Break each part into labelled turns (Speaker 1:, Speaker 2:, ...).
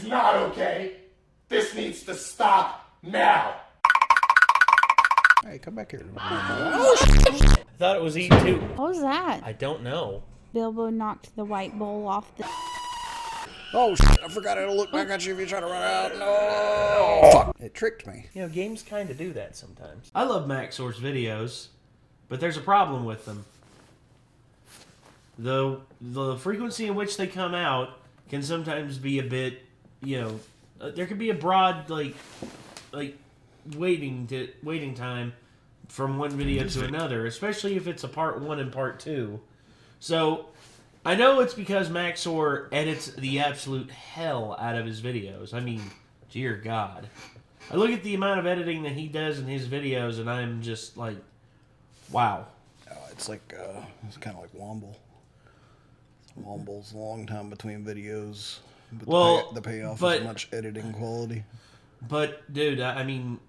Speaker 1: not okay. This needs to stop now.
Speaker 2: Hey, come back here.
Speaker 3: I thought it was E2.
Speaker 4: What was that?
Speaker 3: I don't know.
Speaker 4: Bilbo knocked the white bowl off the...
Speaker 2: Oh, shit, I forgot how to look back at you if you try to run out. No! Fuck. It tricked me.
Speaker 3: You know, games kind of do that sometimes. I love Maxor's videos, but there's a problem with them. The frequency in which they come out can sometimes be a bit, you know, there could be a broad, like waiting time from one video to another, especially if it's a part 1 and part 2. So, I know it's because Maxor edits the absolute hell out of his videos. I mean, dear God. I look at the amount of editing that he does in his videos, and I'm just like, wow.
Speaker 2: It's like, it's kind of like Womble. Womble's a long time between videos. But
Speaker 3: well,
Speaker 2: the payoff is much editing quality.
Speaker 3: But, dude, I mean,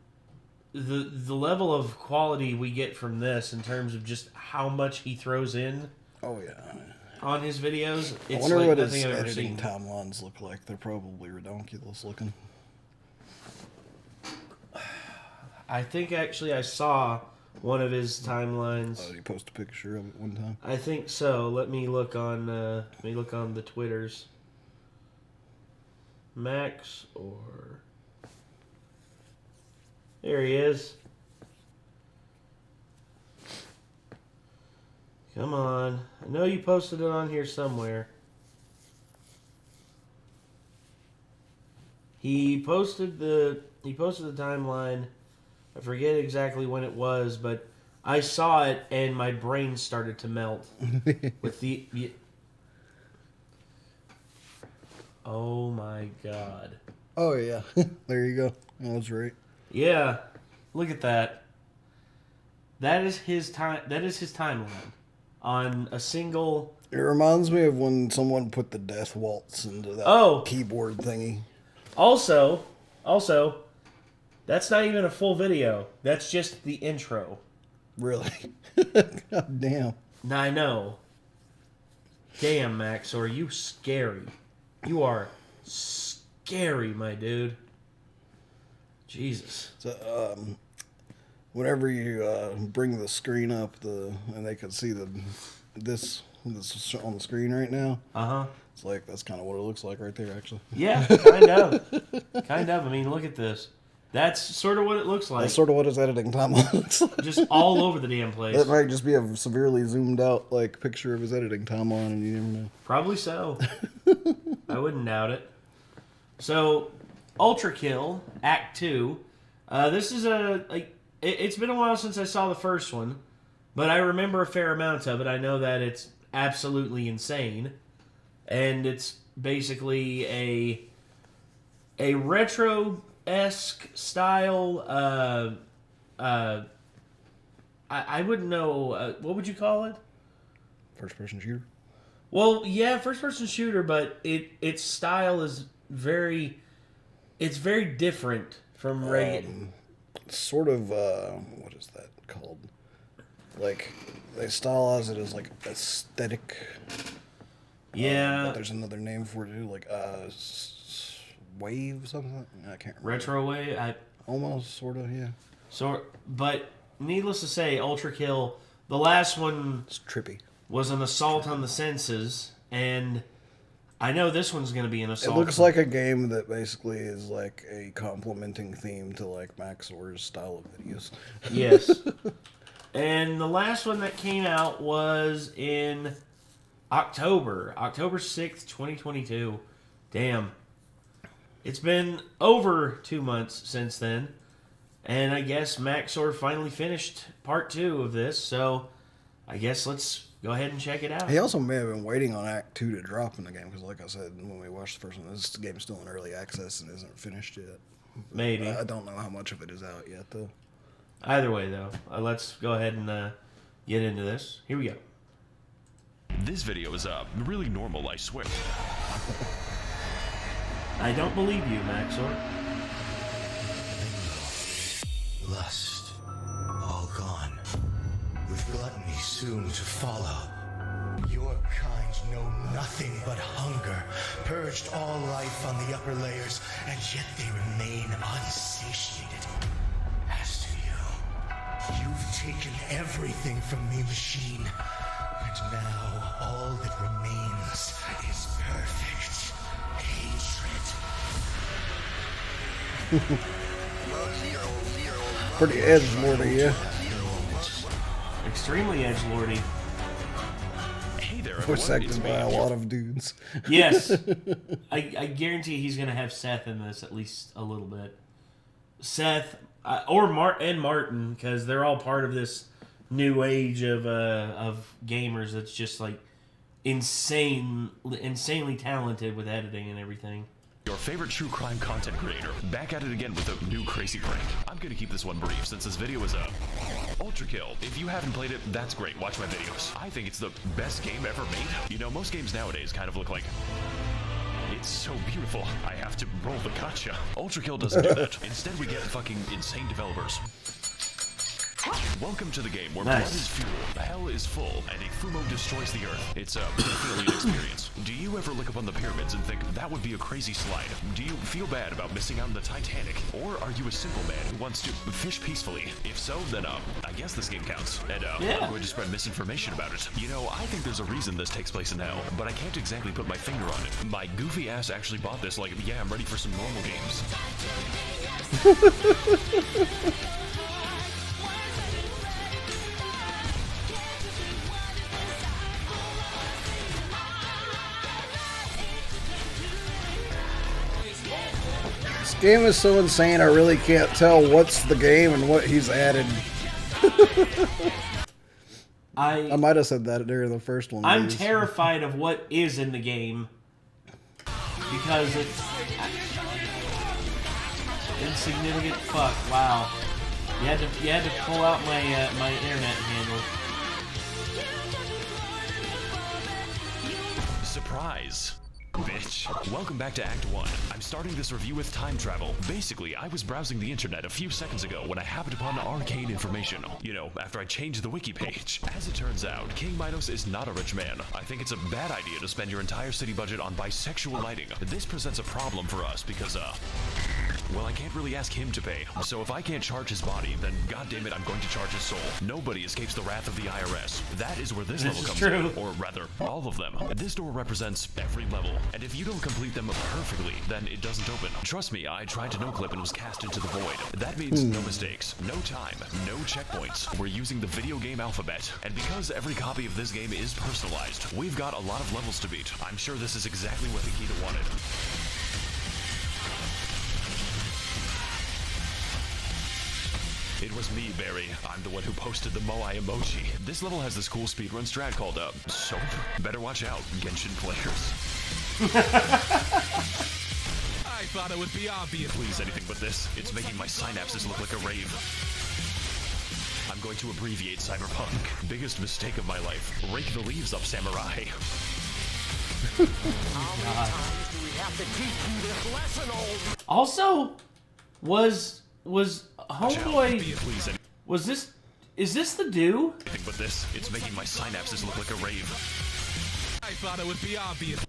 Speaker 3: the level of quality we get from this in terms of just how much he throws in.
Speaker 2: Oh, yeah.
Speaker 3: On his videos, it's
Speaker 2: I wonder
Speaker 3: like
Speaker 2: what
Speaker 3: nothing
Speaker 2: his
Speaker 3: I've ever
Speaker 2: editing
Speaker 3: seen.
Speaker 2: timelines look like. They're probably redonkulous looking.
Speaker 3: I think actually I saw one of his timelines.
Speaker 2: Oh, did he post a picture of it one time?
Speaker 3: I think so. Let me look on the Twitters. Max or there he is. Come on. I know you posted it on here somewhere. He posted the timeline. I forget exactly when it was, but I saw it and my brain started to melt with the oh my God.
Speaker 2: Oh yeah. There you go. That was right.
Speaker 3: Yeah. Look at that. That is his timeline on a single.
Speaker 2: It reminds me of when someone put the death waltz into that keyboard thingy.
Speaker 3: Also, that's not even a full video. That's just the intro.
Speaker 2: Really? God damn.
Speaker 3: I know. Damn, Max, or you scary. You are scary, my dude. Jesus.
Speaker 2: So, whenever you bring the screen up, and they can see this on the screen right now. It's like that's kind of what it looks like right there, actually.
Speaker 3: Yeah, kind of. Kind of. I mean, look at this. That's sort of what it looks like.
Speaker 2: That's sort of what his editing timeline looks like.
Speaker 3: Just all over the damn place.
Speaker 2: That might just be a severely zoomed out picture of his editing timeline, and you never know.
Speaker 3: Probably so. I wouldn't doubt it. So, Ultrakill, Act 2. This is it's been a while since I saw the first one, but I remember a fair amount of it. I know that it's absolutely insane, and it's basically a retro-esque style. I wouldn't know. What would you call it?
Speaker 2: First-person shooter.
Speaker 3: Well, yeah, first-person shooter, but its style is very different from regular.
Speaker 2: Sort of, what is that called? Like, they stylize it as, aesthetic.
Speaker 3: Yeah.
Speaker 2: But there's another name for it, too, wave something? I can't remember.
Speaker 3: Retro wave?
Speaker 2: Almost, sort of, yeah.
Speaker 3: But, needless to say, Ultrakill, the last one...
Speaker 2: It's trippy.
Speaker 3: Was an assault on the senses, and I know this one's going to be an assault.
Speaker 2: It looks like a game that basically is like a complementing theme to Maxor's style of videos.
Speaker 3: Yes. And the last one that came out was in October 6th, 2022. Damn. It's been over 2 months since then, and I guess Maxor finally finished part 2 of this, so I guess let's go ahead and check it out.
Speaker 2: He also may have been waiting on Act 2 to drop in the game, because like I said, when we watched the first one, this game's still in early access and isn't finished yet.
Speaker 3: Maybe.
Speaker 2: I don't know how much of it is out yet, though.
Speaker 3: Either way, though, let's go ahead and get into this. Here we go.
Speaker 5: This video is really normal, I swear.
Speaker 3: I don't believe you, Maxor.
Speaker 6: Lust, all gone. With gluttony soon to follow. Your kind know nothing but hunger, purged all life on the upper layers, and yet they remain unsatiated. As to you, you've taken everything from me, machine, and now all that remains is perfect hatred.
Speaker 2: Pretty edgelordy, yeah.
Speaker 3: Extremely edgelordy.
Speaker 5: Hey there,
Speaker 2: Voice
Speaker 5: everyone. It's
Speaker 2: acted
Speaker 5: me.
Speaker 2: by a lot of dudes.
Speaker 3: Yes. I guarantee he's going to have Seth in this at least a little bit. Seth, or Martin, because they're all part of this new age of gamers that's just like insanely talented with editing and everything.
Speaker 5: Your favorite true crime content creator, back at it again with a new crazy prank. I'm gonna keep this one brief since this video is up. Ultrakill. If you haven't played it, that's great. Watch my videos. I think it's the best game ever made. You know, most games nowadays kind of look like... It's so beautiful. I have to roll the gotcha. Ultrakill doesn't do that. Instead, we get fucking insane developers. Welcome to the game where blood is fuel, hell is full, and a Fumo destroys the earth. It's definitely an experience. Do you ever look up on the pyramids and think, that would be a crazy slide? Do you feel bad about missing out on the Titanic? Or are you a simple man who wants to fish peacefully? If so, then I guess this game counts. And I'm going to spread misinformation about it. You know, I think there's a reason this takes place in hell, but I can't exactly put my finger on it. My goofy ass actually bought this like, yeah, I'm ready for some normal games.
Speaker 2: This game is so insane, I really can't tell what's the game and what he's added. I might have said that during the first one.
Speaker 3: I'm terrified of what is in the game because it's insignificant. Fuck! Wow, you had to pull out my my internet handle.
Speaker 5: Surprise! Bitch. Welcome back to Act 1. I'm starting this review with time travel. Basically, I was browsing the internet a few seconds ago when I happened upon arcane information. You know, after I changed the wiki page. As it turns out, King Minos is not a rich man. I think it's a bad idea to spend your entire city budget on bisexual lighting. This presents a problem for us because, well, I can't really ask him to pay. So if I can't charge his body, then goddammit, I'm going to charge his soul. Nobody escapes the wrath of the IRS. That is where this level comes in. Or rather, all of them. This door represents every level. And if you don't complete them perfectly, then it doesn't open. Trust me, I tried to no-clip and was cast into the void. That means no mistakes, no time, no checkpoints. We're using the video game alphabet. And because every copy of this game is personalized, we've got a lot of levels to beat. I'm sure this is exactly what Nikita wanted. It was me, Barry. I'm the one who posted the Moai emoji. This level has this cool speedrun strat called, Soap. Better watch out, Genshin players. I thought it would be obvious. Please, anything but this. It's making my synapses look like a rave. I'm going to abbreviate Cyberpunk. Biggest mistake of my life. Rake the leaves up, samurai.
Speaker 6: How many times do we have to teach you this lesson, old?
Speaker 3: Also, was Homeboy? Was this? Is this the do?
Speaker 5: Anything but this. It's making my synapses look like a rave. I thought it would be obvious.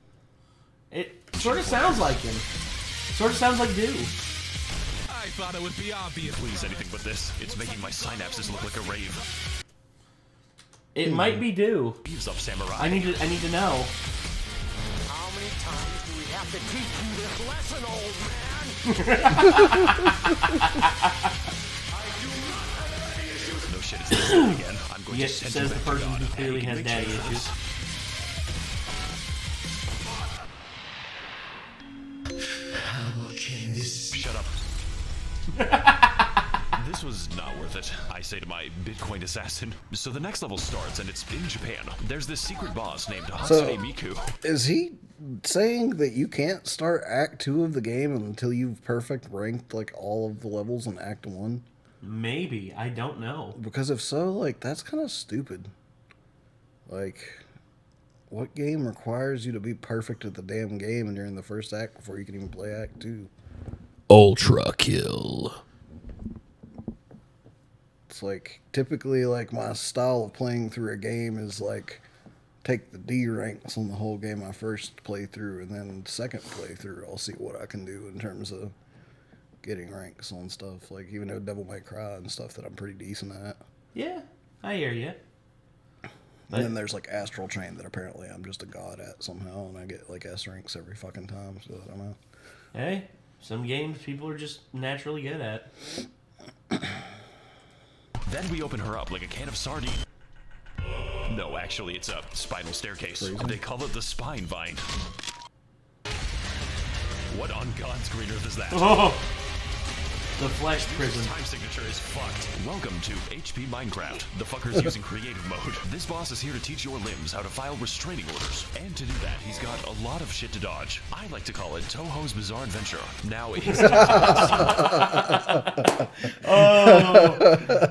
Speaker 3: It sort of sounds like him. Sort of sounds like do.
Speaker 5: I thought it would be obvious. Please, anything but this. It's making my synapses look like a rave.
Speaker 3: It might be do.
Speaker 5: Leaves up, samurai.
Speaker 3: I need to know.
Speaker 6: How many times do we have to teach you this lesson, old man?
Speaker 5: No shit, it's this again. I'm going
Speaker 3: Yes,
Speaker 5: to
Speaker 3: says the person who clearly has daddy issues.
Speaker 6: How can this...
Speaker 5: Shut up. This was not worth it, I say to my Bitcoin assassin. So the next level starts, and it's in Japan. There's this secret boss named Hatsune Miku.
Speaker 2: Is he saying that you can't start Act 2 of the game until you've perfect ranked like all of the levels in Act 1?
Speaker 3: Maybe. I don't know.
Speaker 2: Because if so, like, that's kind of stupid. Like, what game requires you to be perfect at the damn game and you're in the first act before you can even play Act 2?
Speaker 7: Ultrakill.
Speaker 2: It's like, typically, like, my style of playing through a game is like take the D ranks on the whole game my first playthrough, and then second playthrough I'll see what I can do in terms of getting ranks on stuff. Like, even though Devil May Cry and stuff that I'm pretty decent at.
Speaker 3: Yeah, I hear you.
Speaker 2: And then there's like Astral Chain that apparently I'm just a god at somehow, and I get like S ranks every fucking time, so I don't know.
Speaker 3: Hey, some games people are just naturally good at.
Speaker 5: Then we open her up like a can of sardine. No, actually, it's a spinal staircase.
Speaker 2: Crazy.
Speaker 5: They call it the spine vine. What on God's green earth is that?
Speaker 3: Oh, the flesh prison.
Speaker 5: Time signature is fucked. Welcome to HP Minecraft. The fucker's using creative mode. This boss is here to teach your limbs how to file restraining orders. And to do that, he's got a lot of shit to dodge. I like to call it Touhou's Bizarre Adventure. Now, he's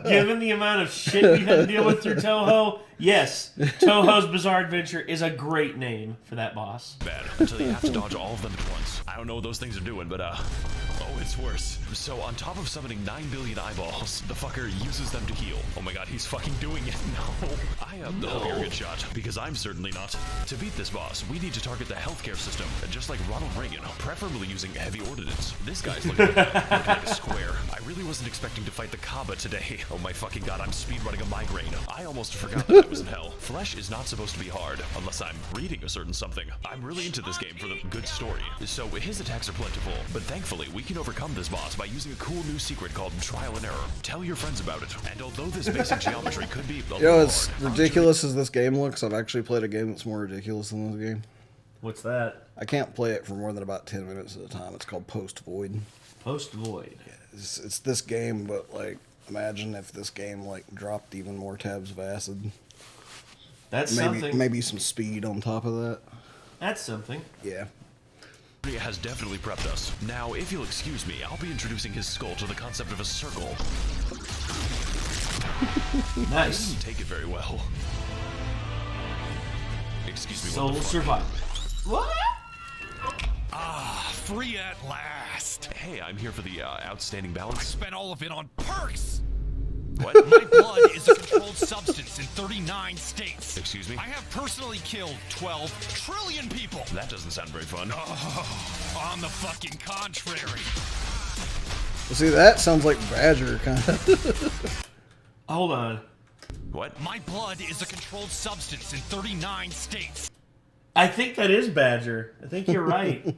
Speaker 3: Given the amount of shit we've had to deal with through Touhou, yes, Touhou's Bizarre Adventure is a great name for that boss.
Speaker 5: bad until you have to dodge all of them at once. I don't know what those things are doing, but oh, it's worse. So on top of summoning 9 billion eyeballs, the fucker uses them to heal. Oh my god, he's fucking doing it. No. I hope you're a good shot, because I'm certainly not. To beat this boss, we need to target the healthcare system, just like Ronald Reagan, preferably using heavy ordnance. This guy's looking like a square. I really wasn't expecting to fight the Kaaba today. Oh my fucking god, I'm speedrunning a migraine. I almost forgot that I was in hell. Flesh is not supposed to be hard, unless I'm reading a certain something. I'm really into this game for the good story. So his attacks are plentiful, but thankfully we can overcome this boss by using a cool new secret called Trial and Error. Tell your friends about it. And although this basic geometry could be a
Speaker 2: Yo, as ridiculous as this game looks, I've actually played a game that's more ridiculous than this game.
Speaker 3: What's that?
Speaker 2: I can't play it for more than about 10 minutes at a time. It's called Post Void.
Speaker 3: Post Void.
Speaker 2: It's this game, but like, imagine if this game like dropped even more tabs of acid.
Speaker 3: That's something.
Speaker 2: Maybe some speed on top of that.
Speaker 3: That's something.
Speaker 2: Yeah.
Speaker 5: has definitely prepped us. Now, if you'll excuse me, I'll be introducing his skull to the concept of a circle.
Speaker 3: Nice.
Speaker 5: He didn't take it very well. Excuse me.
Speaker 3: Soul survival. What?
Speaker 7: Ah, free at last.
Speaker 5: Hey, I'm here for the outstanding balance.
Speaker 7: I spent all of it on perks.
Speaker 5: What?
Speaker 7: My blood is a controlled substance in 39 states.
Speaker 5: Excuse me?
Speaker 7: I have personally killed 12 trillion people.
Speaker 5: That doesn't sound very fun.
Speaker 7: Oh, on the fucking contrary.
Speaker 2: Well, see, that sounds like Badger, kind of.
Speaker 3: Hold on.
Speaker 5: What?
Speaker 7: My blood is a controlled substance in 39 states.
Speaker 3: I think that is Badger. I think you're right.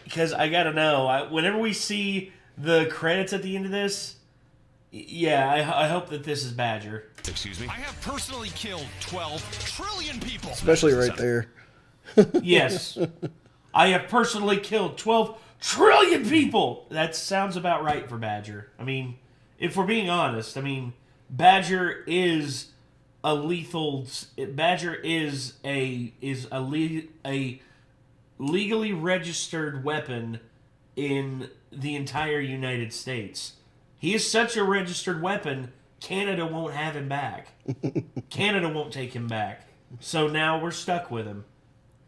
Speaker 3: Because I gotta know. Whenever we see the credits at the end of this, yeah, I hope that this is Badger.
Speaker 5: Excuse me?
Speaker 7: I have personally killed 12 trillion people.
Speaker 2: Especially right there.
Speaker 3: Yes. I have personally killed 12 trillion people. That sounds about right for Badger. I mean, if we're being honest, I mean, Badger is a lethal. Badger is a legally registered weapon in the entire United States. He is such a registered weapon, Canada won't have him back. Canada won't take him back. So now we're stuck with him.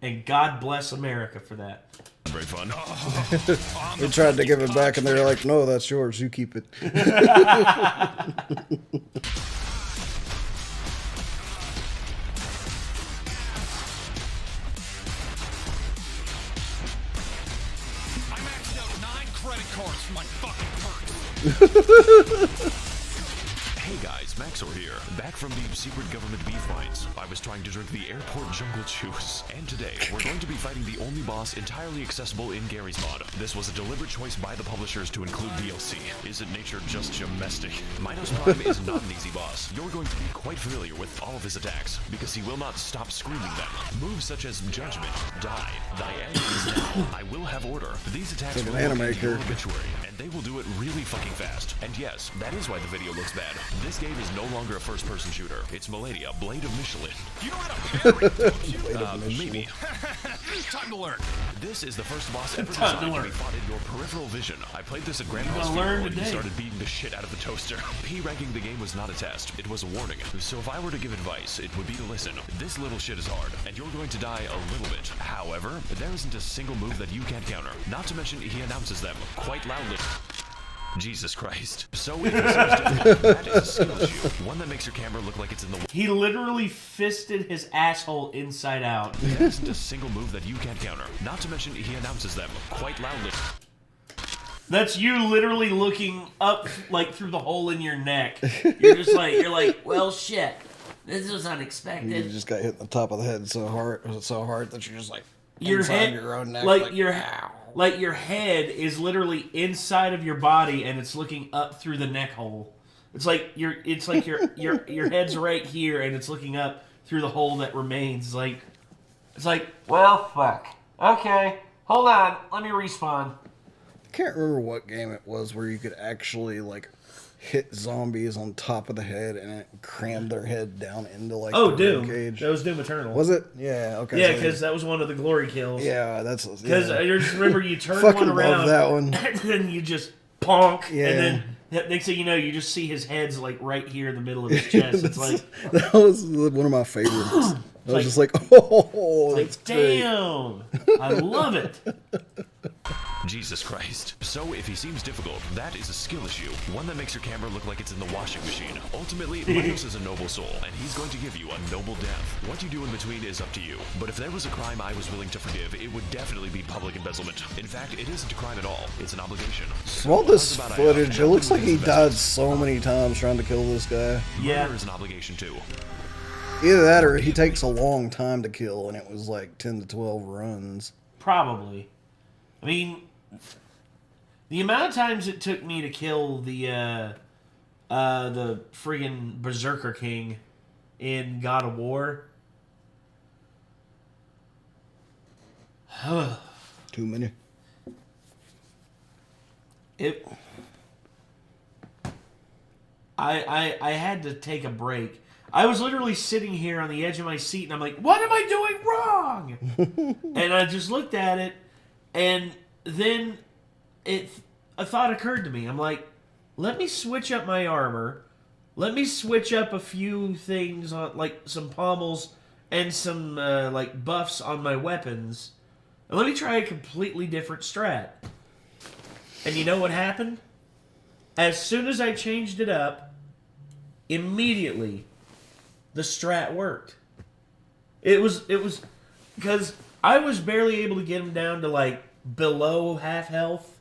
Speaker 3: And God bless America for that.
Speaker 5: Very fun.
Speaker 2: They tried to give it back, and they're like, no, that's yours. You keep it.
Speaker 7: I maxed out 9 credit cards for my fucking perks.
Speaker 5: Hey guys, Maxor here, back from the secret government beef mines. I was trying to drink the airport jungle juice, and today we're going to be fighting the only boss entirely accessible in Gary's mod. This was a deliberate choice by the publishers to include DLC. Isn't nature just domestic? Minos Prime is not an easy boss. You're going to be quite familiar with all of his attacks, because he will not stop screaming them. Moves such as Judgment, Die, Thy End is Now, I Will Have Order. These attacks
Speaker 2: Like
Speaker 5: will
Speaker 2: an anime
Speaker 5: look into your
Speaker 2: character.
Speaker 5: obituary, and they will do it really fucking fast. And yes, that is why the video looks bad. This game is no longer a first-person shooter. It's Maladia, Blade of Michelin.
Speaker 7: You know how to parry, don't you?
Speaker 5: Maybe.
Speaker 7: Time to learn.
Speaker 5: This is the first boss ever
Speaker 3: Time to
Speaker 5: designed to
Speaker 3: learn.
Speaker 5: be fought in your peripheral vision. I played this at Grandpa's
Speaker 3: gonna learn
Speaker 5: funeral and he
Speaker 3: today.
Speaker 5: started beating the shit out of the toaster. P-ranking the game was not a test. It was a warning. So if I were to give advice, it would be to listen. This little shit is hard, and you're going to die a little bit. However, there isn't a single move that you can't counter. Not to mention, he announces them quite loudly. Jesus Christ. So if it seems difficult, that is a skill issue. One that makes your camera look like it's in the...
Speaker 3: He literally fisted his asshole inside out.
Speaker 5: That isn't a single move that you can't counter. Not to mention, he announces them quite loudly.
Speaker 3: That's you literally looking up, like, through the hole in your neck. You're just like, well, shit. This was unexpected.
Speaker 2: You just got hit in the top of the head so hard that you're just like
Speaker 3: Your
Speaker 2: inside
Speaker 3: head,
Speaker 2: your own neck.
Speaker 3: like your head is literally inside of your body and it's looking up through the neck hole. It's like your head's right here and it's looking up through the hole that remains. It's like, well, fuck. Okay, hold on. Let me respawn.
Speaker 2: I can't remember what game it was where you could actually like hit zombies on top of the head and it crammed their head down into like the
Speaker 3: Doom.
Speaker 2: cage.
Speaker 3: That was Doom Eternal.
Speaker 2: Was it? Yeah. Okay.
Speaker 3: Yeah, because that was one of the glory kills.
Speaker 2: Yeah, that's
Speaker 3: because I just remember you turn
Speaker 2: fucking
Speaker 3: one around,
Speaker 2: love that one,
Speaker 3: and then you just ponk,
Speaker 2: yeah.
Speaker 3: and then next thing you know, you just see his head's like right here in the middle of his chest. It's like
Speaker 2: that was one of my favorites. I was just like,
Speaker 3: that's damn, I love it.
Speaker 5: Jesus Christ. So if he seems difficult, that is a skill issue. One that makes your camera look like it's in the washing machine. Ultimately, Minos is a noble soul, and he's going to give you a noble death. What you do in between is up to you. But if there was a crime I was willing to forgive, it would definitely be public embezzlement. In fact, it isn't a crime at all. It's an obligation.
Speaker 2: From all this footage, it looks like he died so many times trying to kill this guy.
Speaker 3: Yeah.
Speaker 5: Murder is an obligation too.
Speaker 2: Either that or he takes a long time to kill, and it was like 10 to 12 runs.
Speaker 3: Probably. I mean, the amount of times it took me to kill the friggin' Berserker King in God of War.
Speaker 2: Too many.
Speaker 3: I had to take a break. I was literally sitting here on the edge of my seat, and I'm like, what am I doing wrong? And I just looked at it, and then a thought occurred to me. I'm like, let me switch up my armor. Let me switch up a few things, on like some pommels and some like buffs on my weapons. And let me try a completely different strat. And you know what happened? As soon as I changed it up, immediately the strat worked. It was because I was barely able to get him down to like below half health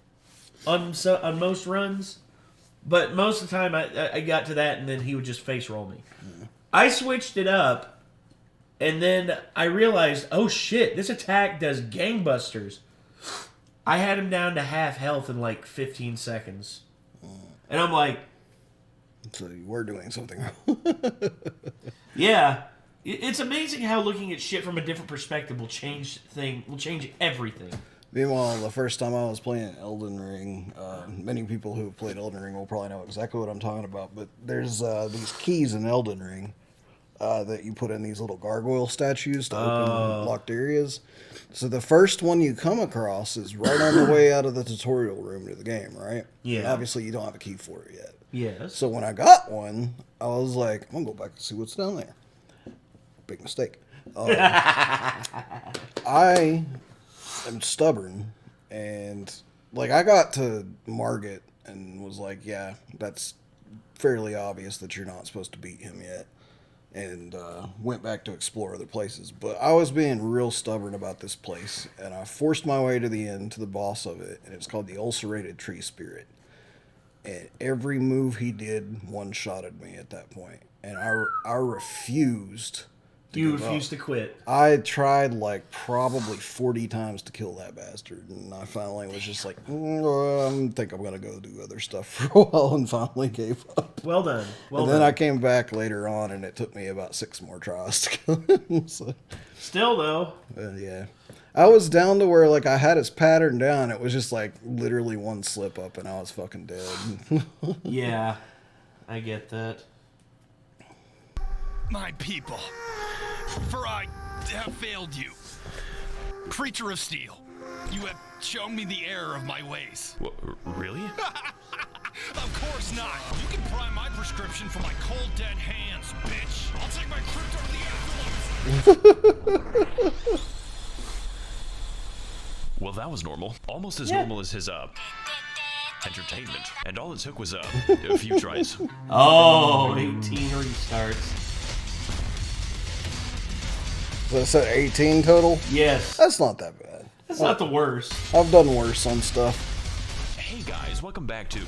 Speaker 3: on most runs, but most of the time I got to that and then he would just face roll me. I switched it up, and then I realized, oh shit, this attack does gangbusters. I had him down to half health in like 15 seconds, and I'm like,
Speaker 2: so you were doing something wrong.
Speaker 3: yeah. It's amazing how looking at shit from a different perspective will change everything.
Speaker 2: Meanwhile, the first time I was playing Elden Ring, many people who have played Elden Ring will probably know exactly what I'm talking about, but there's these keys in Elden Ring that you put in these little gargoyle statues to open locked areas. So the first one you come across is right on the way out of the tutorial room to the game, right?
Speaker 3: Yeah.
Speaker 2: And obviously, you don't have a key for it yet.
Speaker 3: Yes.
Speaker 2: So when I got one, I was like, I'm going to go back and see what's down there. Big mistake. I am stubborn, and like I got to Margit and was like, yeah, that's fairly obvious that you're not supposed to beat him yet, and went back to explore other places. But I was being real stubborn about this place, and I forced my way to the end, to the boss of it, and it's called the Ulcerated Tree Spirit. And every move he did one-shotted me at that point, and I refused.
Speaker 3: You refused to quit.
Speaker 2: I tried like probably 40 times to kill that bastard, and I finally was just like, I think I'm gonna go do other stuff for a while, and finally gave up.
Speaker 3: Well done.
Speaker 2: And then I came back later on, and it took me about 6 more tries to kill him. So,
Speaker 3: still though.
Speaker 2: Yeah. I was down to where like I had his pattern down. It was just like literally one slip up, and I was fucking dead.
Speaker 3: Yeah, I get that.
Speaker 7: My people, for I have failed you. Creature of steel, you have shown me the error of my ways.
Speaker 5: What, really?
Speaker 7: Of course not. You can pry my prescription from my cold dead hands, bitch. I'll take my crypto to the afterlife.
Speaker 5: Well, that was normal. Almost as normal as his, entertainment. And all it took was a few tries.
Speaker 3: Oh, 18 restarts.
Speaker 2: So I said 18 total?
Speaker 3: Yes.
Speaker 2: That's not that bad.
Speaker 3: That's not the worst.
Speaker 2: I've done worse on stuff.
Speaker 5: Hey guys, welcome back to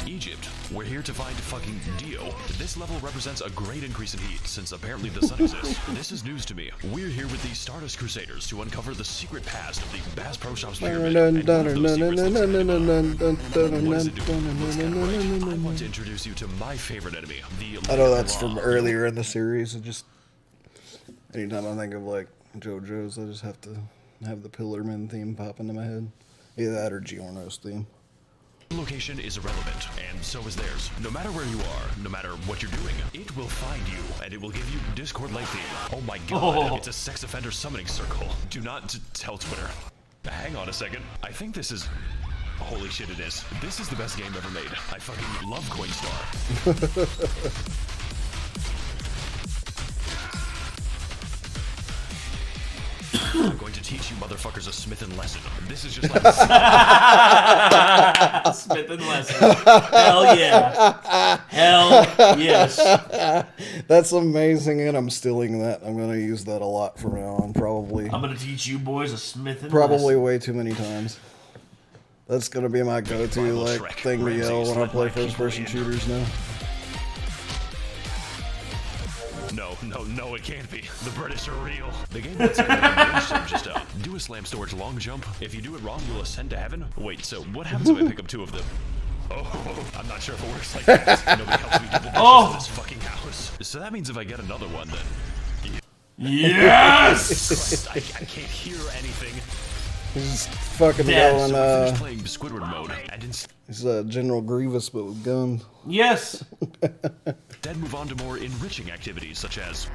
Speaker 5: Egypt. We're here to find fucking Dio. This level represents a great increase in heat, since apparently the sun exists. This is news to me. We're here with the Stardust Crusaders to uncover the secret past of the Bass Pro Shops pyramid. And one of those secrets looks like what does it do? Let's get right. I want to introduce you to my favorite enemy, the
Speaker 2: I know that's from earlier in the series. It just anytime I think of like JoJo's, I just have to have the Pillarman theme pop into my head. Either that or Giorno's theme.
Speaker 5: Location is irrelevant, and so is theirs. No matter where you are, no matter what you're doing, it will find you, and it will give you Discord-like theme. Oh my god, it's a sex offender summoning circle. Do not tell Twitter. Hang on a second. I think this is... Holy shit, it is. This is the best game ever made. I fucking love Coinstar. I'm going to teach you motherfuckers a Smith & lesson. This is just like
Speaker 3: Smith and Lesson. Hell yeah. Hell yes.
Speaker 2: That's amazing, and I'm stealing that. I'm going to use that a lot from now on, probably.
Speaker 3: I'm going to teach you boys a Smith and
Speaker 2: Probably
Speaker 3: Lesson.
Speaker 2: way too many times. That's going to be my go-to like thing to yell when I play first-person shooters now.
Speaker 5: No, it can't be. The British are real. The game lets you just do a slam storage long jump. If you do it wrong, you'll ascend to heaven. Wait, so what happens if I pick up 2 of them? Oh, I'm not sure if it works like that. Nobody helps me do the dishes in this fucking house. So that means if I get another one, then...
Speaker 3: Yes!
Speaker 5: Christ, I can't hear anything.
Speaker 2: He's fucking
Speaker 3: Dead.
Speaker 2: going,
Speaker 5: So I finished playing Squidward mode, and
Speaker 2: he's General Grievous, but with guns.
Speaker 3: Yes.
Speaker 5: then move on to more enriching activities, such as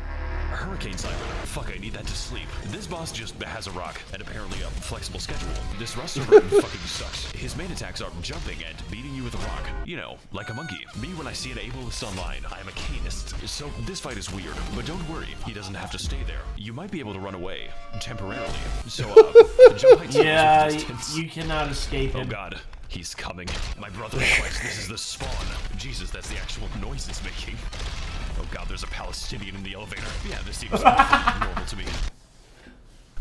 Speaker 5: Hurricane Cyber. Fuck, I need that to sleep. This boss just has a rock, and apparently a flexible schedule. This Rust server fucking sucks. His main attacks are jumping and beating you with a rock. You know, like a monkey. Me, when I see an ableist online, I am a canist. So this fight is weird, but don't worry, he doesn't have to stay there. You might be able to run away, temporarily. So, jump heights
Speaker 3: Yeah,
Speaker 5: with distance.
Speaker 3: you cannot escape
Speaker 5: Oh
Speaker 3: him.
Speaker 5: god, he's coming. My brother in Christ, this is the spawn. Jesus, that's the actual noise it's making. Oh god, there's a Palestinian in the elevator. Yeah, this seems normal to me.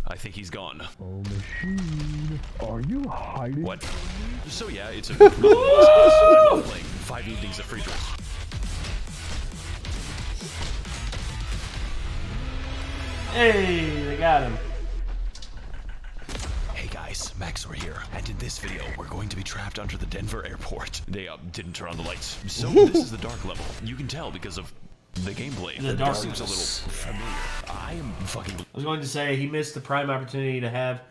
Speaker 5: I think he's gone.
Speaker 8: Oh, machine. Are you hiding?
Speaker 5: What? So yeah, it's a... I love playing 5 evenings of free drinks.
Speaker 3: Hey, they got him.
Speaker 5: Hey guys, Maxor here, and in this video, we're going to be trapped under the Denver airport. They didn't turn on the lights. So this is the dark level. You can tell because of the gameplay.
Speaker 3: The
Speaker 5: dark
Speaker 3: darkness.
Speaker 5: seems a little familiar. I am fucking...
Speaker 3: I was going to say he missed the prime opportunity to have,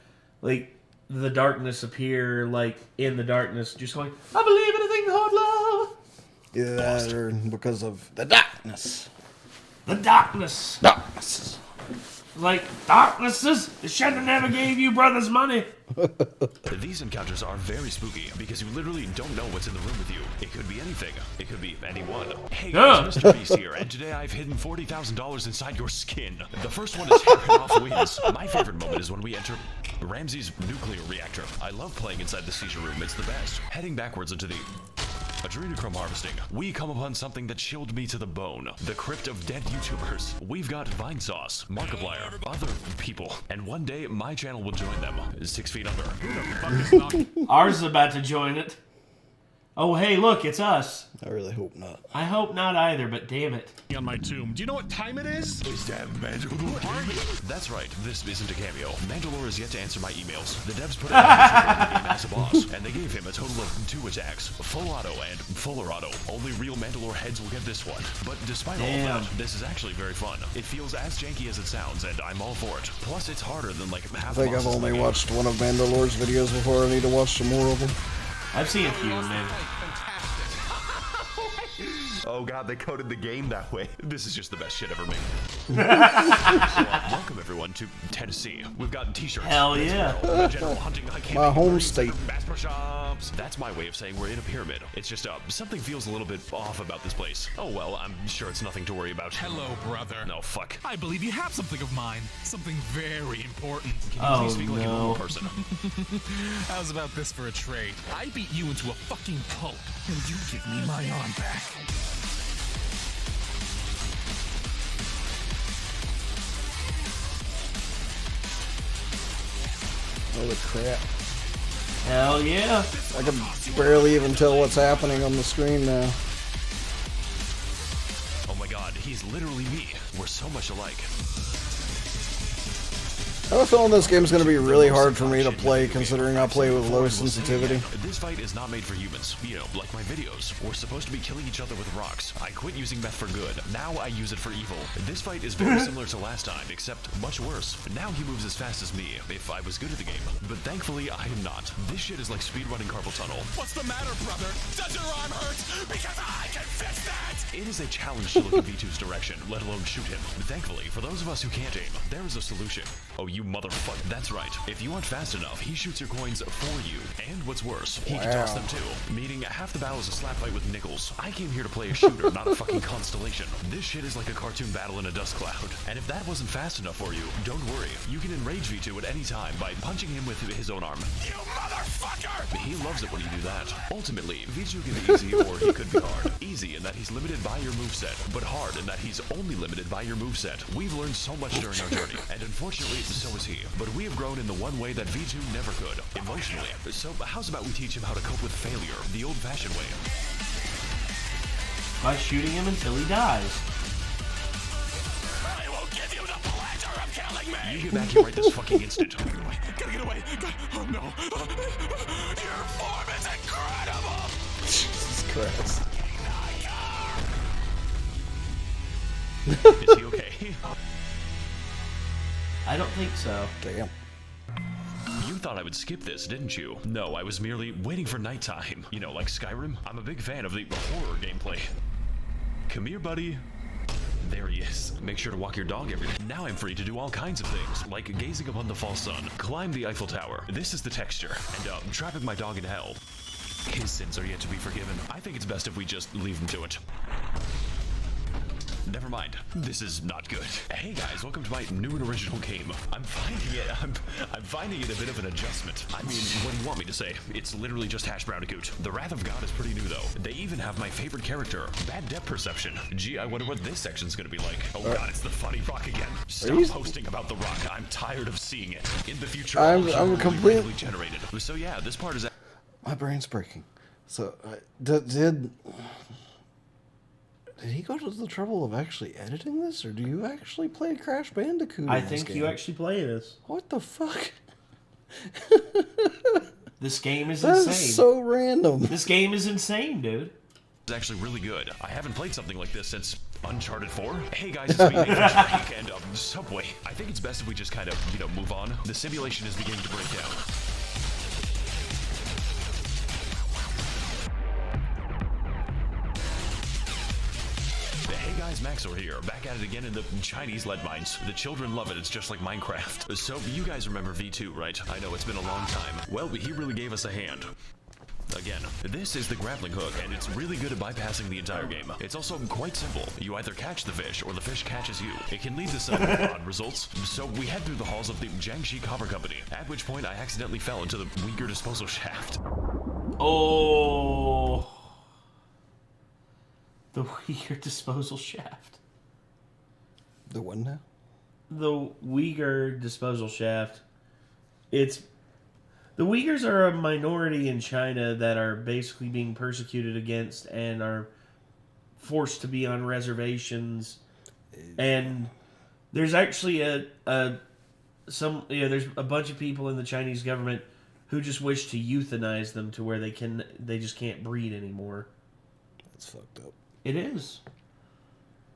Speaker 3: like, the darkness appear, like, in the darkness, just going, I believe in a thing called love.
Speaker 2: Either that or because of the darkness.
Speaker 3: The darkness.
Speaker 2: Darkness.
Speaker 3: Like, darknesses, they should have never gave you brothers money.
Speaker 5: These encounters are very spooky because you literally don't know what's in the room with you. It could be anything. It could be anyone. Hey guys, Mr. Beast here, and today I've hidden $40,000 inside your skin. The first one is tearing off wings. My favorite moment is when we enter Ramsey's nuclear reactor. I love playing inside the seizure room. It's the best. Heading backwards into the adrenochrome harvesting, we come upon something that chilled me to the bone. The crypt of dead YouTubers. We've got Vine Sauce, Markiplier, other people, and one day my channel will join them. 6 feet under.
Speaker 3: Ours is about to join it. Oh, hey, look, it's us.
Speaker 2: I really hope not.
Speaker 3: I hope not either, but damn it.
Speaker 7: On my tomb. Do you know what time it is?
Speaker 5: Is that Mandalore? That's right, this isn't a cameo. Mandalore is yet to answer my emails. The devs put him in the game as a boss, and they gave him a total of 2 attacks. Full auto and fuller auto. Only real Mandalore heads will get this one. But despite all of that, this is actually very fun. It feels as janky as it sounds, and I'm all for it. Plus, it's harder than like half
Speaker 2: I think I've only watched one of Mandalore's videos before. I need to watch some more of them.
Speaker 3: I've seen a few, man.
Speaker 5: Oh god, they coded the game that way. This is just the best shit ever made. Welcome everyone to Tennessee. We've got t-shirts.
Speaker 3: Hell yeah.
Speaker 5: The general hunting, camping,
Speaker 2: My home
Speaker 5: birds,
Speaker 2: state.
Speaker 5: Bass pro shops. That's my way of saying we're in a pyramid. It's just something feels a little bit off about this place. Oh well, I'm sure it's nothing to worry about.
Speaker 7: Hello, brother.
Speaker 5: No, fuck.
Speaker 7: I believe you have something of mine. Something very important.
Speaker 5: Can you please speak like a normal person?
Speaker 7: How's about this for a trade? I beat you into a fucking pulp, and you give me my arm back.
Speaker 2: Holy crap.
Speaker 3: Hell yeah.
Speaker 2: I can barely even tell what's happening on the screen now.
Speaker 5: Oh my god, he's literally me. We're so much alike.
Speaker 2: I have a feeling this game's going to be really hard for me to play, considering I play with low sensitivity.
Speaker 5: This fight is not made for humans. You know, like my videos. We're supposed to be killing each other with rocks. I quit using meth for good. Now I use it for evil. This fight is very similar to last time, except much worse. Now he moves as fast as me, if I was good at the game. But thankfully, I am not. This shit is like speedrunning carpal tunnel.
Speaker 7: What's the matter, brother? Does your arm hurt? Because I can fix that!
Speaker 5: It is a challenge to look in V2's direction, let alone shoot him. Thankfully, for those of us who can't aim, there is a solution. Oh, you motherfucker. That's right. If you aren't fast enough, he shoots your coins for you. And what's worse, he can toss them too. Meaning, half the battle is a slap fight with Nickels. I came here to play a shooter, not a fucking constellation. This shit is like a cartoon battle in a dust cloud. And if that wasn't fast enough for you, don't worry. You can enrage V2 at any time by punching him with his own arm.
Speaker 7: You motherfucker!
Speaker 5: He loves it when you do that. Ultimately, V2 can be easy or he could be hard. Easy in that he's limited by your moveset, but hard in that he's only limited by your moveset. We've learned so much during our journey, and unfortunately, so is he. But we have grown in the one way that V2 never could, emotionally. So how's about we teach him how to cope with failure, the old-fashioned way?
Speaker 3: By shooting him until he dies.
Speaker 7: I will give you the pleasure of killing me!
Speaker 5: You get back here right this fucking instant.
Speaker 7: Gotta get away! Oh no! Your form is incredible!
Speaker 2: Jesus Christ.
Speaker 5: Is he okay?
Speaker 3: I don't think so.
Speaker 2: Damn.
Speaker 5: You thought I would skip this, didn't you? No, I was merely waiting for nighttime. You know, like Skyrim. I'm a big fan of the horror gameplay. Come here, buddy. There he is. Make sure to walk your dog every day. Now I'm free to do all kinds of things, like gazing upon the false sun, climb the Eiffel Tower. This is the texture, and trapping my dog in hell. His sins are yet to be forgiven. I think it's best if we just leave him to it. Never mind. This is not good. Hey guys, welcome to my new and original game. I'm finding it a bit of an adjustment. I mean, what do you want me to say? It's literally just Hash Brownicoot. The Wrath of God is pretty new though. They even have my favorite character, Bad Depth Perception. Gee, I wonder what this section's gonna be like. Oh god, it's the funny rock again. Stop posting about the rock. I'm tired of seeing it. In the future,
Speaker 2: I'm completely
Speaker 5: generated. So yeah, this part is.
Speaker 2: My brain's breaking. So, did he go to the trouble of actually editing this, or do you actually play Crash Bandicoot?
Speaker 3: I think you actually play this.
Speaker 2: What the fuck?
Speaker 3: This game is
Speaker 2: That's
Speaker 3: insane.
Speaker 2: so random.
Speaker 3: This game is insane, dude.
Speaker 5: It's actually really good. I haven't played something like this since Uncharted 4. Hey guys, it's me, Nathan Drake, and Subway. I think it's best if we just kind of, move on. The simulation is beginning to break down. Hey guys, Maxor here, back at it again in the Chinese lead mines. The children love it, it's just like Minecraft. So, you guys remember V2, right? I know, it's been a long time. Well, he really gave us a hand. Again, this is the grappling hook, and it's really good at bypassing the entire game. It's also quite simple. You either catch the fish, or the fish catches you. It can lead to some odd results. So we head through the halls of the Jiangxi Copper Company, at which point I accidentally fell into the Uyghur disposal shaft.
Speaker 3: Oh. The Uyghur disposal shaft.
Speaker 2: The one now?
Speaker 3: The Uyghur disposal shaft. The Uyghurs are a minority in China that are basically being persecuted against and are forced to be on reservations. And there's actually there's a bunch of people in the Chinese government who just wish to euthanize them to where they just can't breed anymore.
Speaker 2: That's fucked up.
Speaker 3: It is.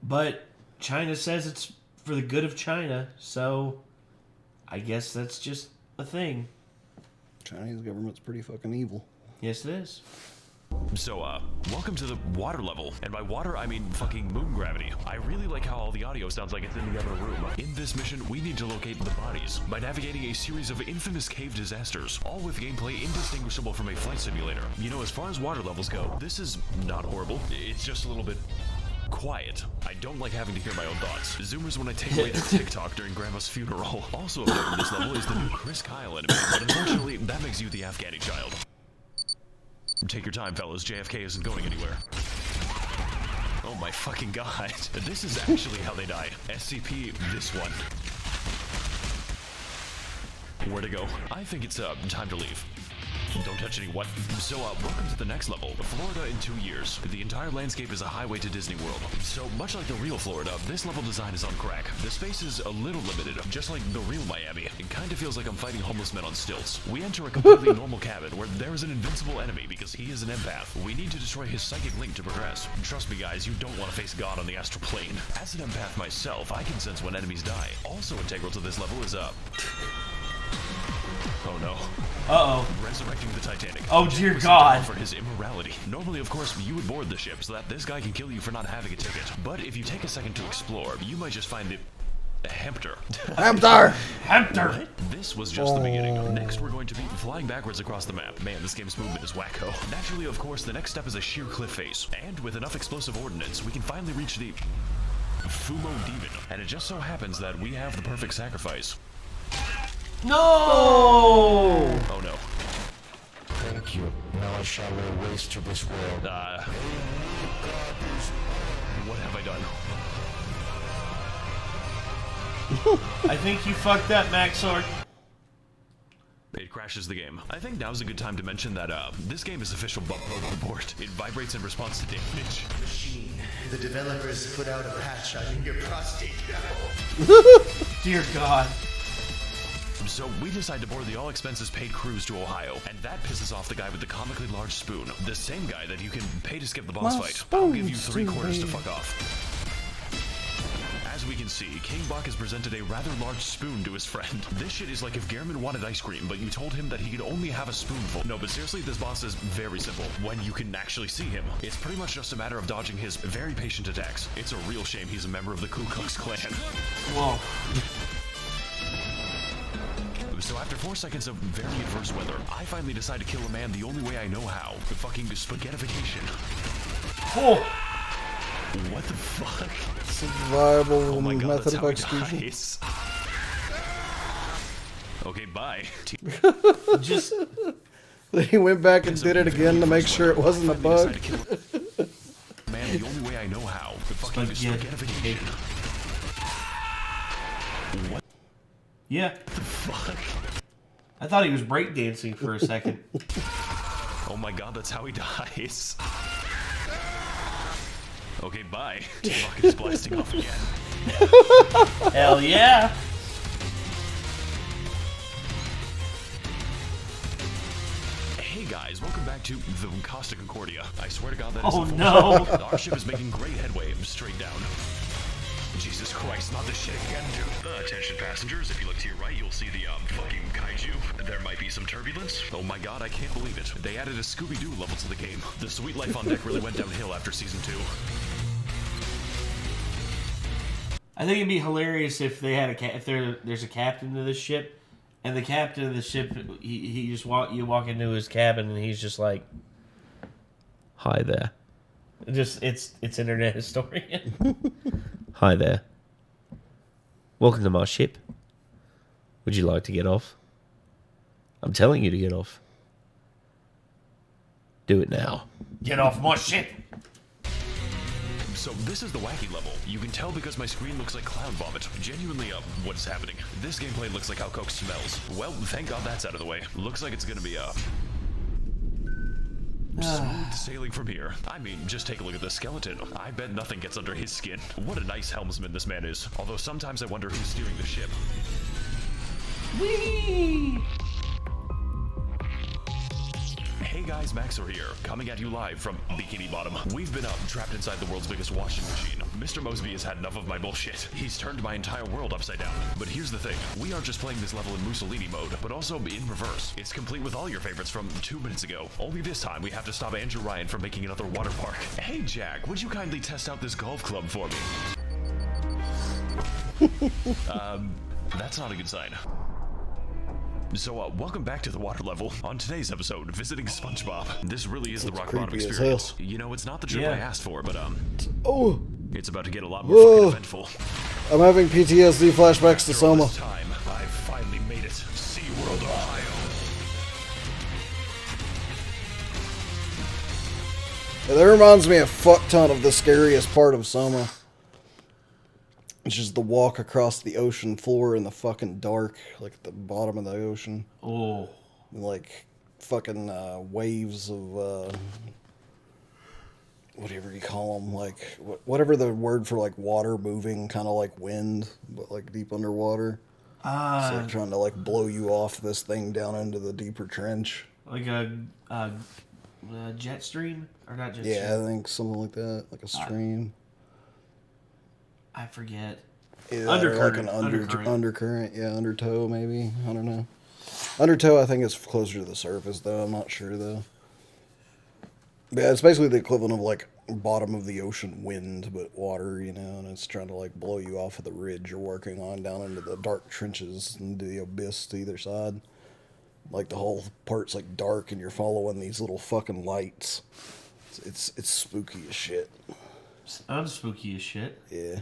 Speaker 3: But China says it's for the good of China, so I guess that's just a thing.
Speaker 2: Chinese government's pretty fucking evil.
Speaker 3: Yes, it is.
Speaker 5: So, welcome to the water level. And by water, I mean fucking moon gravity. I really like how all the audio sounds like it's in the other room. In this mission, we need to locate the bodies by navigating a series of infamous cave disasters, all with gameplay indistinguishable from a flight simulator. You know, as far as water levels go, this is not horrible. It's just a little bit quiet. I don't like having to hear my own thoughts. Zoomers when I take away their TikTok during Grandma's funeral. Also of note in this level is the new Chris Kyle enemy, but unfortunately, that makes you the Afghani child. Take your time, fellas. JFK isn't going anywhere. Oh my fucking god. This is actually how they die. SCP, this one. Where to go? I think it's time to leave. Don't touch anyone. So, welcome to the next level. Florida in 2 years. The entire landscape is a highway to Disney World. So, much like the real Florida, this level design is on crack. The space is a little limited, just like the real Miami. It kind of feels like I'm fighting homeless men on stilts. We enter a completely normal cabin where there is an invincible enemy because he is an empath. We need to destroy his psychic link to progress. Trust me, guys, you don't want to face God on the astral plane. As an empath myself, I can sense when enemies die. Also integral to this level is oh no.
Speaker 3: Uh-oh.
Speaker 5: Resurrecting the Titanic.
Speaker 3: Oh dear God.
Speaker 5: For his immorality. Normally, of course, you would board the ship so that this guy can kill you for not having a ticket. But if you take a second to explore, you might just find the Hempter.
Speaker 3: Hempter!
Speaker 5: What? This was just the beginning. Next, we're going to be flying backwards across the map. Man, this game's movement is wacko. Naturally, of course, the next step is a sheer cliff face. And with enough explosive ordnance, we can finally reach the Fumo Demon. And it just so happens that we have the perfect sacrifice.
Speaker 3: No!
Speaker 5: Oh no.
Speaker 6: Thank you. Now I shall lay waste to this world.
Speaker 5: What have I done?
Speaker 3: I think you fucked up, Maxor.
Speaker 5: It crashes the game. I think now's a good time to mention that this game is official bug report. It vibrates in response to damage.
Speaker 6: Machine. The developers put out a patch on your prostate.
Speaker 3: Dear God.
Speaker 5: So we decide to board the all-expenses-paid cruise to Ohio, and that pisses off the guy with the comically large spoon. The same guy that you can pay to skip the boss fight. I'll give you 3 quarters to fuck off. As we can see, King Bach has presented a rather large spoon to his friend. This shit is like if Gehrman wanted ice cream, but you told him that he could only have a spoonful. No, but seriously, this boss is very simple. When you can actually see him, it's pretty much just a matter of dodging his very patient attacks. It's a real shame he's a member of the Ku Klux Klan.
Speaker 3: Whoa.
Speaker 5: So after 4 seconds of very adverse weather, I finally decide to kill a man the only way I know how. The fucking spaghettification.
Speaker 3: Oh!
Speaker 5: What the fuck?
Speaker 2: Survival
Speaker 5: God,
Speaker 2: method of execution.
Speaker 5: Okay, bye.
Speaker 3: Just...
Speaker 2: He went back and did it again to make sure it wasn't a bug.
Speaker 5: Man, the only way I know how. The fucking spaghettification. What?
Speaker 3: Yeah.
Speaker 5: The fuck?
Speaker 3: I thought he was breakdancing for a second.
Speaker 5: Oh my god, that's how he dies. Okay, bye. Fuck is blasting off again.
Speaker 3: Hell yeah!
Speaker 5: Hey guys, welcome back to the Costa Concordia. I swear to God that is
Speaker 3: Oh
Speaker 5: a full
Speaker 3: no!
Speaker 5: shot. Our ship is making great headway, straight down. Jesus Christ, not this shit again, dude. Attention passengers, if you look to your right, you'll see the, fucking kaiju. There might be some turbulence. Oh my god, I can't believe it. They added a Scooby-Doo level to the game. The sweet life on deck really went downhill after Season 2.
Speaker 3: I think it'd be hilarious if they had if there's a captain to this ship, and the captain of the ship, he just you walk into his cabin and he's just like, "Hi there." Just it's internet historian. Hi there. Welcome to my ship. Would you like to get off? I'm telling you to get off. Do it now. Get off my ship!
Speaker 5: So this is the wacky level. You can tell because my screen looks like clown vomit. Genuinely, what's happening? This gameplay looks like how Coke smells. Well, thank God that's out of the way. Looks like it's gonna be, smooth sailing from here. I mean, just take a look at the skeleton. I bet nothing gets under his skin. What a nice helmsman this man is. Although sometimes I wonder who's steering the ship.
Speaker 3: Whee!
Speaker 5: Hey guys, Maxor here, coming at you live from Bikini Bottom. We've been trapped inside the world's biggest washing machine. Mr. Mosby has had enough of my bullshit. He's turned my entire world upside down. But here's the thing, we aren't just playing this level in Mussolini mode, but also in reverse. It's complete with all your favorites from 2 minutes ago. Only this time we have to stop Andrew Ryan from making another water park. Hey Jack, would you kindly test out this golf club for me? That's not a good sign. So, welcome back to the water level. On today's episode, visiting SpongeBob. This really is the rock bottom
Speaker 2: creepy as
Speaker 5: experience. You know, it's not the trip I asked for, but
Speaker 2: Oh,
Speaker 5: it's about to get a lot more fucking eventful.
Speaker 2: I'm having PTSD flashbacks to
Speaker 5: After all
Speaker 2: Soma.
Speaker 5: this time, I finally made it. SeaWorld, Ohio.
Speaker 2: Yeah, that reminds me a fuck ton of the scariest part of Soma. It's just the walk across the ocean floor in the fucking dark, like at the bottom of the ocean.
Speaker 3: Oh.
Speaker 2: And like fucking waves of whatever you call them, like whatever the word for like water moving, kind of like wind, but like deep underwater. It's like trying to like blow you off this thing down into the deeper trench.
Speaker 3: Like a jet stream? Or not jet stream?
Speaker 2: Yeah, I think something like that, like a stream.
Speaker 3: I forget.
Speaker 2: Yeah,
Speaker 3: Undercurrent.
Speaker 2: like an undercurrent, yeah, undertow maybe. I don't know. Undertow, I think, is closer to the surface, though. I'm not sure, though. Yeah, it's basically the equivalent of, like, bottom of the ocean wind, but water, you know, and it's trying to, like, blow you off of the ridge you're working on down into the dark trenches into the abyss to either side. Like, the whole part's, like, dark, and you're following these little fucking lights. It's spooky as shit.
Speaker 3: I'm spooky as shit.
Speaker 2: Yeah.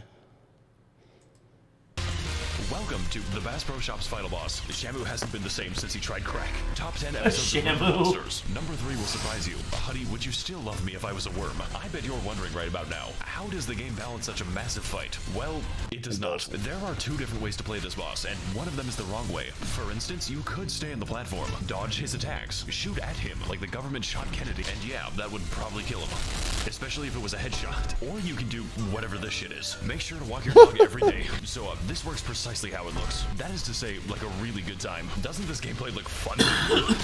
Speaker 5: Welcome to the Bass Pro Shop's final boss. Shamu hasn't been the same since he tried crack. Top 10 episodes of
Speaker 3: Shamu.
Speaker 5: Monsters. Number 3 will surprise you. Honey, would you still love me if I was a worm? I bet you're wondering right about now, how does the game balance such a massive fight? Well, it does not. There are 2 different ways to play this boss, and one of them is the wrong way. For instance, you could stay on the platform, dodge his attacks, shoot at him like the government shot Kennedy, and yeah, that would probably kill him. Especially if it was a headshot. Or you can do whatever this shit is. Make sure to walk your dog every day. So this works precisely how it looks. That is to say, like a really good time. Doesn't this gameplay look fun?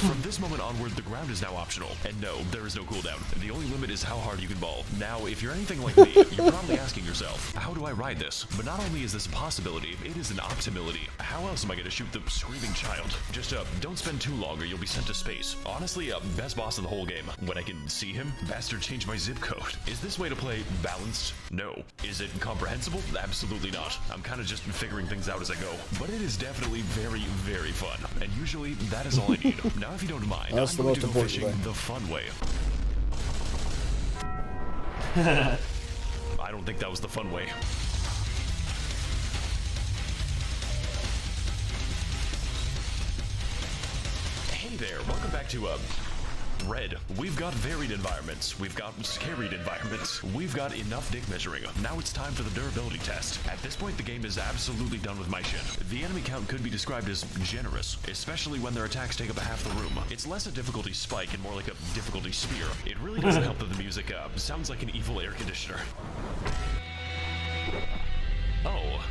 Speaker 5: From this moment onward, the ground is now optional. And no, there is no cooldown. The only limit is how hard you can ball. Now, if you're anything like me, you're probably asking yourself, how do I ride this? But not only is this a possibility, it is an optimility. How else am I going to shoot the screaming child? Just don't spend too long or you'll be sent to space. Honestly, best boss in the whole game. When I can see him, bastard changed my zip code. Is this way to play balanced? No. Is it comprehensible? Absolutely not. I'm kind of just figuring things out as I go. But it is definitely very, very fun. And usually, that is all I need. Now, if you don't mind,
Speaker 2: That's
Speaker 5: I'm
Speaker 2: the
Speaker 5: going
Speaker 2: most
Speaker 5: to go
Speaker 2: important
Speaker 5: fishing
Speaker 2: thing.
Speaker 5: the fun way. I don't think that was the fun way. Hey there, welcome back to Red. We've got varied environments. We've got carried environments. We've got enough dick measuring. Now it's time for the durability test. At this point, the game is absolutely done with my shit. The enemy count could be described as generous, especially when their attacks take up half the room. It's less a difficulty spike and more like a difficulty spear. It really doesn't help that the music sounds like an evil air conditioner. Oh.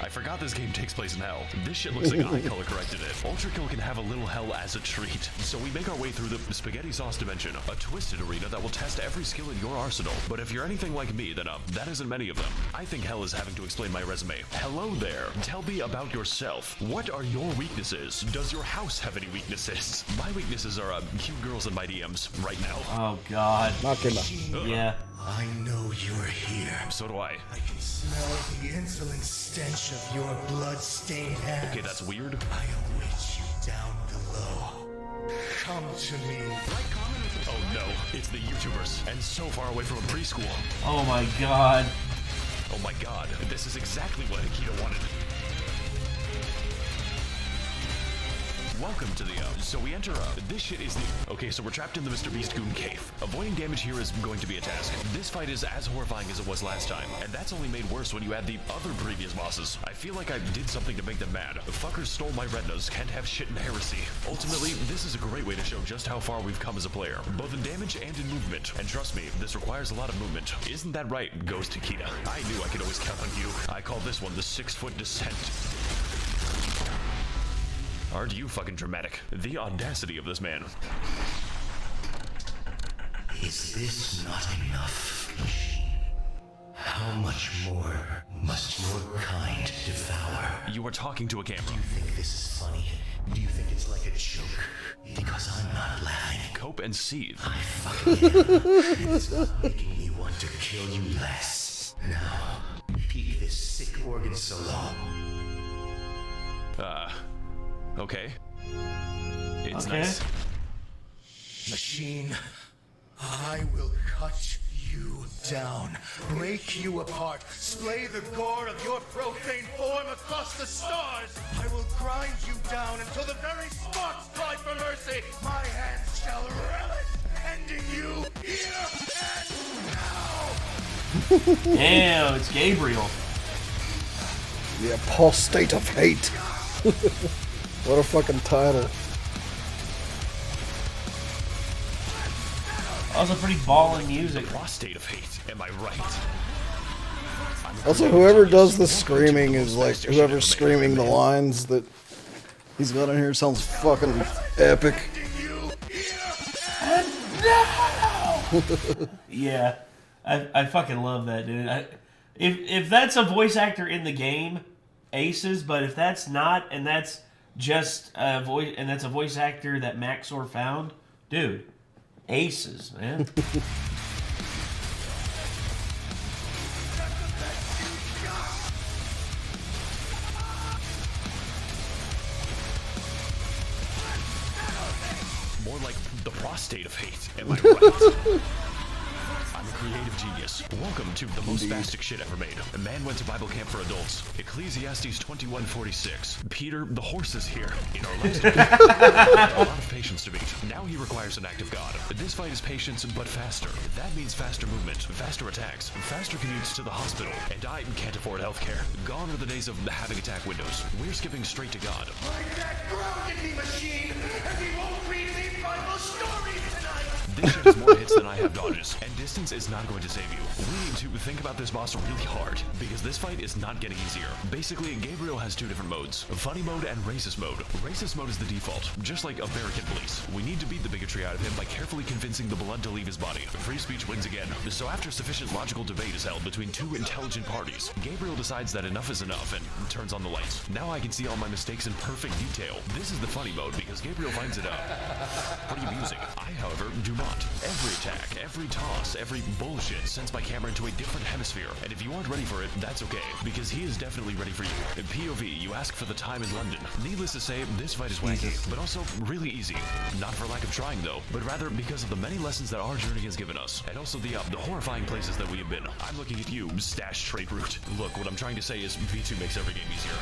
Speaker 5: I forgot this game takes place in hell. This shit looks like I color corrected it. Ultrakill can have a little hell as a treat. So we make our way through the spaghetti sauce dimension, a twisted arena that will test every skill in your arsenal. But if you're anything like me, then that isn't many of them. I think hell is having to explain my resume. Hello there. Tell me about yourself. What are your weaknesses? Does your house have any weaknesses? My weaknesses are cute girls in my DMs right now.
Speaker 3: Oh, God. Yeah.
Speaker 6: I know you're here.
Speaker 5: So do I.
Speaker 6: I can smell the insolent stench of your blood-stained hands.
Speaker 5: Okay, that's weird.
Speaker 6: I await you down below. Come to me.
Speaker 5: Oh no, it's the YouTubers, and so far away from a preschool.
Speaker 3: Oh, my God.
Speaker 5: Oh my god, this is exactly what Akita wanted. Welcome to the, so we enter, this shit is the, okay, so we're trapped in the Mr. Beast Goon Cave. Avoiding damage here is going to be a task. This fight is as horrifying as it was last time, and that's only made worse when you add the other previous bosses. I feel like I did something to make them mad. The fuckers stole my retinas, can't have shit in heresy. Ultimately, this is a great way to show just how far we've come as a player, both in damage and in movement. And trust me, this requires a lot of movement. Isn't that right, Ghost Akita? I knew I could always count on you. I call this one the 6-foot descent. Aren't you fucking dramatic? The audacity of this man.
Speaker 6: Is this not enough? How much more must your kind devour?
Speaker 5: You are talking to a camera.
Speaker 6: Do you think this is funny? Do you think it's like a joke? Because I'm not laughing.
Speaker 5: Cope and seethe.
Speaker 6: I fucking am. It's not making me want to kill you less. Now, peek this sick organ solo.
Speaker 5: Okay. It's
Speaker 3: Okay.
Speaker 5: nice.
Speaker 6: Machine, I will cut you down, break you apart, splay the gore of your profane form across the stars. I will grind you down until the very sparks cry for mercy. My hands shall relish, ending you here and now.
Speaker 3: Damn, it's Gabriel.
Speaker 2: The apostate of hate. What a fucking title.
Speaker 3: Also pretty ballin' music.
Speaker 5: Prostate of hate, am I right?
Speaker 2: Also, whoever does the screaming is like, whoever's screaming the lines that he's got in here sounds fucking epic.
Speaker 3: Yeah, I fucking love that, dude. If that's a voice actor in the game, aces. But if that's not, and that's just a voice, and that's a voice actor that Maxor found, dude, aces, man.
Speaker 5: More like the prostate of hate, am I right? I'm a creative genius. Welcome to the most spastic shit ever made. A man went to Bible camp for adults. Ecclesiastes 21:46. Peter, the horse is here. In our last a lot of patience to beat. Now he requires an act of God. This fight is patience, but faster. That means faster movement, faster attacks, faster commutes to the hospital. And I can't afford healthcare. Gone are the days of having attack windows. We're skipping straight to God.
Speaker 6: Like that grounded me, machine, and we won't read these Bible stories tonight.
Speaker 5: This shit has more hits than I have dodges, and distance is not going to save you. We need to think about this boss really hard, because this fight is not getting easier. Basically, Gabriel has two different modes, funny mode and racist mode. Racist mode is the default, just like American police. We need to beat the bigotry out of him by carefully convincing the blood to leave his body. Free speech wins again. So after sufficient logical debate is held between two intelligent parties, Gabriel decides that enough is enough and turns on the lights. Now I can see all my mistakes in perfect detail. This is the funny mode because Gabriel finds it out pretty amusing. I, however, do not. Every attack, every toss, every bullshit sends my camera into a different hemisphere. And if you aren't ready for it, that's okay, because he is definitely ready for you. In POV, you ask for the time in London. Needless to say, this fight is wacky, but also really easy. Not for lack of trying though, but rather because of the many lessons that our journey has given us, and also the horrifying places that we have been. I'm looking at you, stash trait root. Look, what I'm trying to say is V2 makes every game easier.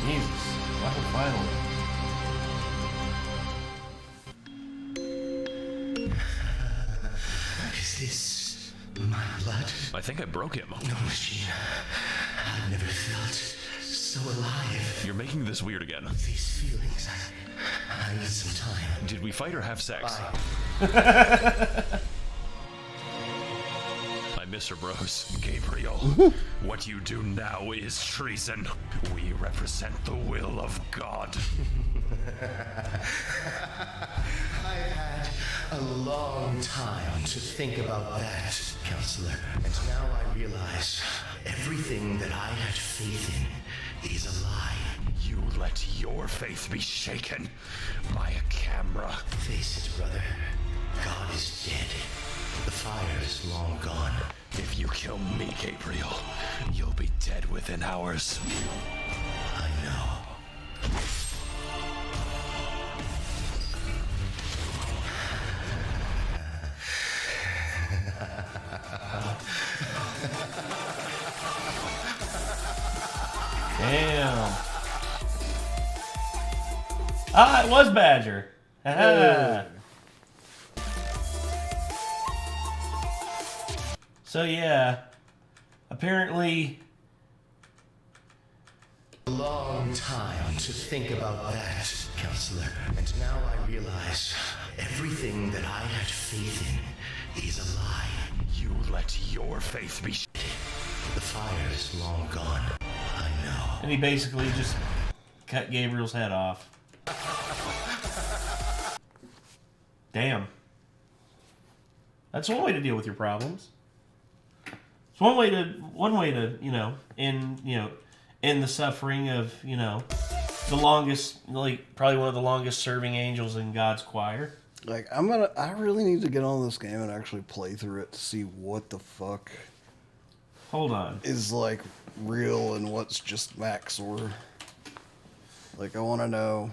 Speaker 3: Jesus, fucking finally.
Speaker 6: Is this my blood?
Speaker 5: I think I broke him.
Speaker 6: No, machine. I've never felt so alive.
Speaker 5: You're making this weird again.
Speaker 6: These feelings, I need some time.
Speaker 5: Did we fight or have sex? I miss her, bros. Gabriel, what you do now is treason. We represent the will of God.
Speaker 6: I had a long time to think about that, Counselor. And now I realize everything that I had faith in is a lie.
Speaker 5: You let your faith be shaken by a camera.
Speaker 6: Face it, brother. God is dead. The fire is long gone.
Speaker 5: If you kill me, Gabriel, you'll be dead within hours.
Speaker 6: I know.
Speaker 3: Damn. Ah, it was Badger. Ah. So yeah, apparently.
Speaker 6: A long time to think about that, Counselor. And now I realize everything that I had faith He's alive.
Speaker 5: You let your faith be
Speaker 6: The fire is long gone. I know.
Speaker 3: And he basically just cut Gabriel's head off. Damn. That's one way to deal with your problems. It's one way to, end the suffering of, the longest, probably one of the longest serving angels in God's choir.
Speaker 2: I really need to get on this game and actually play through it to see what the fuck
Speaker 3: Hold on.
Speaker 2: is, real and what's just Maxor. I want to know,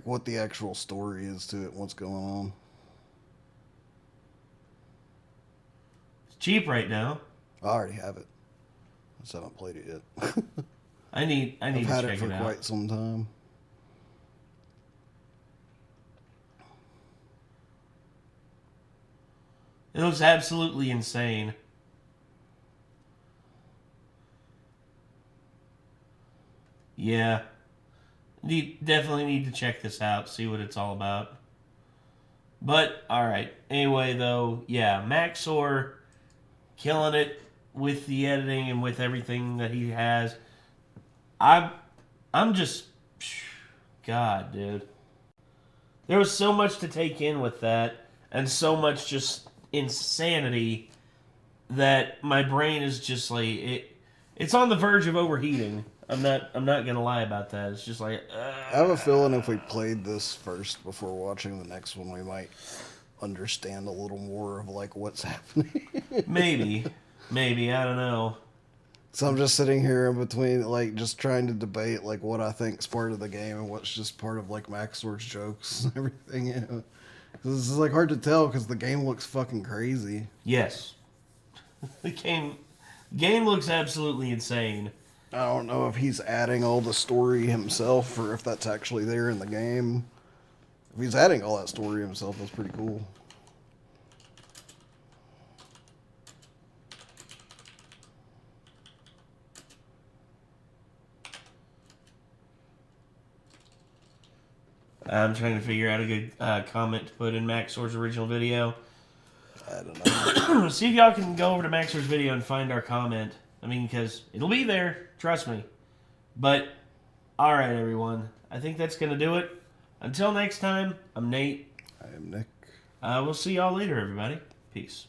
Speaker 2: what the actual story is to it, what's going on.
Speaker 3: It's cheap right now.
Speaker 2: I already have it. I just haven't played it yet.
Speaker 3: I need
Speaker 2: I've
Speaker 3: to
Speaker 2: had
Speaker 3: check
Speaker 2: it for
Speaker 3: out.
Speaker 2: quite some time.
Speaker 3: It looks absolutely insane. Yeah. Definitely need to check this out, see what it's all about. But, alright. Anyway, though, yeah, Maxor killing it with the editing and with everything that he has. I'm just... God, dude. There was so much to take in with that, and so much just insanity that my brain is just it's on the verge of overheating. I'm not gonna lie about that. It's just
Speaker 2: I have a feeling if we played this first before watching the next one, we might understand a little more of what's happening.
Speaker 3: maybe I don't know.
Speaker 2: So I'm just sitting here in between, just trying to debate what I think's part of the game and what's just part of Maxor's jokes and everything. This is hard to tell because the game looks fucking crazy.
Speaker 3: Yes, the game looks absolutely insane.
Speaker 2: I don't know if he's adding all the story himself or if that's actually there in the game. If he's adding all that story himself, that's pretty cool.
Speaker 3: I'm trying to figure out a good comment to put in Maxor's original video.
Speaker 2: I don't know.
Speaker 3: See if y'all can go over to Maxor's video and find our comment. Because it'll be there. Trust me. But, alright, everyone. I think that's going to do it. Until next time, I'm Nate.
Speaker 2: I am Nick.
Speaker 3: We'll see y'all later, everybody. Peace.